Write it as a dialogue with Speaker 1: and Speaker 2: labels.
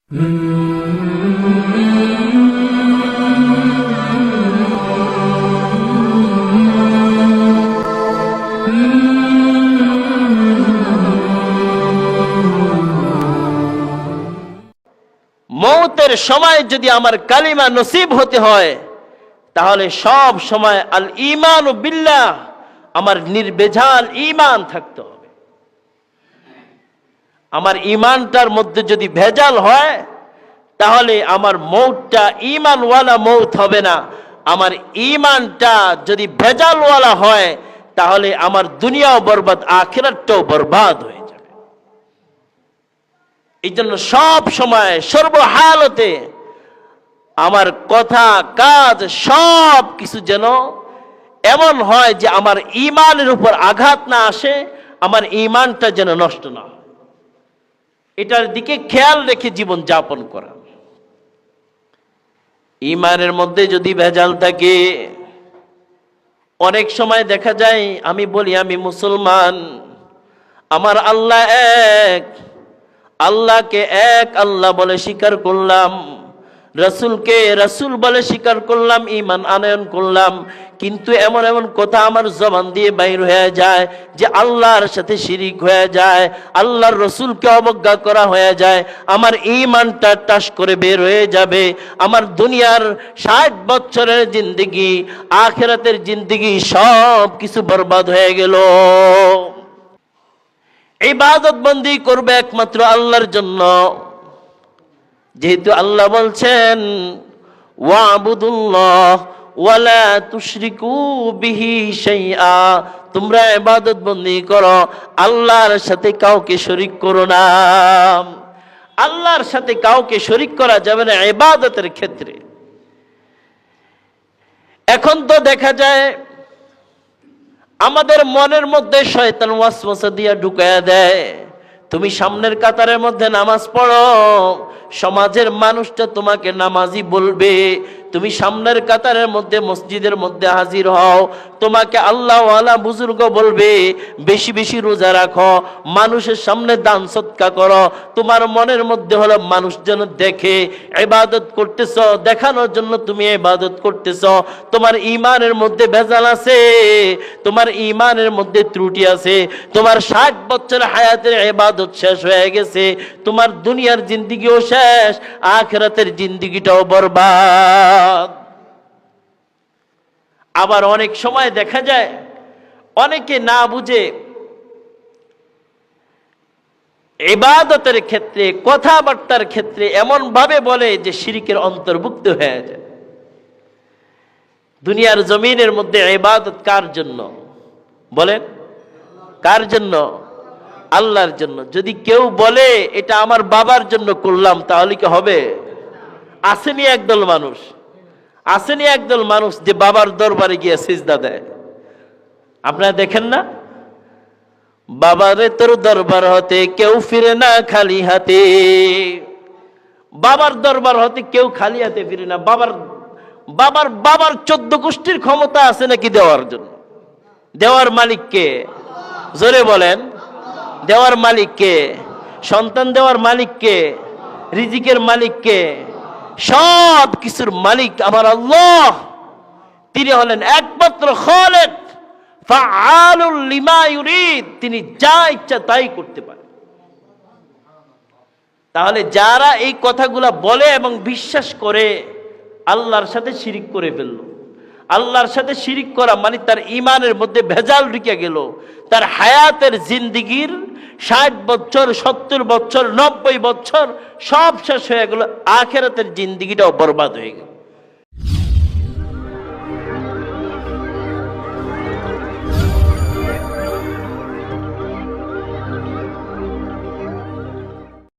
Speaker 1: মৌতের সময় যদি আমার কালিমা নসিব হতে হয়, তাহলে সব সময় আল ঈমানু বিল্লাহ, আমার নির্ভেজাল ঈমান থাকতে হবে। আমার ঈমানটার মধ্যে যদি ভেজাল হয়, তাহলে আমার মৌতটা ঈমানওয়ালা মৌত হবে না। আমার ঈমানটা যদি ভেজালওয়ালা হয়, তাহলে আমার দুনিয়াও বরবাদ, আখিরাতটাও বরবাদ হয়ে যাবে। এই জন্য সব সময় সর্বহালতে আমার কথা কাজ সব কিছু যেন এমন হয় যে আমার ঈমানের উপর আঘাত না আসে, আমার ঈমানটা যেন নষ্ট না হয়, এটার দিকে খেয়াল রেখে জীবন যাপন করা। ঈমানের মধ্যে যদি ভেজাল থাকে, অনেক সময় দেখা যায় আমি বলি আমি মুসলমান, আমার আল্লাহ এক, আল্লাহকে এক আল্লাহ বলে স্বীকার করলাম, রাসূলকে রাসূল বলে স্বীকার করলাম, ঈমান আনয়ন করলাম, কিন্তু এমন এমন কথা আমার জবান দিয়ে বাইর হয়ে যায় যে আল্লাহর সাথে শিরিক হয়ে যায়, আল্লাহর রাসূলকে অবজ্ঞা করা হয়ে যায়, আমার ঈমানটা টাস করে বের হয়ে যাবে। আমার দুনিয়ার 60 বছরের জিন্দেগি, আখিরাতের জিন্দেগি সব কিছু বরবাদ হয়ে গেল। ইবাদত বন্দি করবে একমাত্র আল্লাহর জন্য, যেহেতু আল্লাহ বলছেন ওয়াবুদুল্লাহ ওয়ালা তুশরিকু বিহি শাইআ, তোমরা ইবাদত বন্দি করো, আল্লাহর সাথে কাউকে শরীক করো না। আল্লাহর সাথে কাউকে শরীক করা যাবে না ইবাদতের ক্ষেত্রে। এখন তো দেখা যায় আমাদের মনের মধ্যে শয়তান ওয়াসওয়াসা দিয়া ঢুকায়া দেয়, তুমি সামনের কাতারের মধ্যে নামাজ পড়ো, সমাজের মানুষটা তোমাকে নামাজি বলবে। তুমি সামনের কাতারের মধ্যে মসজিদের মধ্যে হাজির হও, তোমাকে আল্লাহওয়ালা বুজুর্গ বলবে। বেশি বেশি রোজা রাখো, মানুষের সামনে দান সদকা করো, তোমার মনের মধ্যে হলো মানুষ যেন দেখে ইবাদত করতেছ, দেখানোর জন্য তুমি ইবাদত করতেছ। তোমার ঈমানের মধ্যে ভেজাল আছে, তোমার ঈমানের মধ্যে ত্রুটি আছে, তোমার 60 বছর হায়াতের ইবাদত শেষ হয়ে গেছে, তোমার দুনিয়ার জিন্দেগিও শেষ, আখিরাতের জিন্দেগিটাও বরবাদ। আবার অনেক সময় দেখা যায় অনেকে না বুঝে ইবাদতের ক্ষেত্রে, কথাবার্তার ক্ষেত্রে এমন ভাবে বলে যে শিরকের অন্তর্ভুক্ত হয়ে যায়। দুনিয়ার জমিনের মধ্যে ইবাদত কার জন্য বলেন? কার জন্য? আল্লাহর জন্য। যদি কেউ বলে এটা আমার বাবার জন্য করলাম, তাহলে কি হবে? আসেনি একদল মানুষ, আসেনি একদল মানুষ যে বাবার দরবারে গিয়ে সিজদা দেয়। আপনারা দেখেন না, বাবারে তোর দরবার হতে কেউ ফিরে না খালি হাতে। বাবার দরবার হতে কেউ খালি হাতে ফিরে না। বাবার বাবার বাবার 14 গোষ্ঠীর ক্ষমতা আছে নাকি দেওয়ার জন্য? দেওয়ার মালিক কে? জোরে বলেন। দেওয়ার মালিক কে? সন্তান দেওয়ার মালিক কে? রিজিকের মালিক কে? সব কিছুর মালিক আমার আল্লাহ। তিনি হলেন একমাত্র খালেক, ফাআলুল লিমা ইউরিদ, তিনি যা ইচ্ছা তাই করতে পারেন। তাহলে যারা এই কথাগুলা বলে এবং বিশ্বাস করে, আল্লাহর সাথে শিরিক করে ফেলল। আল্লাহর সাথে শিরিক করা মানে তার ঈমানের মধ্যে ভেজাল ঢুকে গেল, তার হায়াতের জিন্দেগির 60 বছর 70 বছর 90 বছর সব শেষ হয়ে গেল, আখিরাতের জিন্দেগিটাও বরবাদ হয়ে গেল।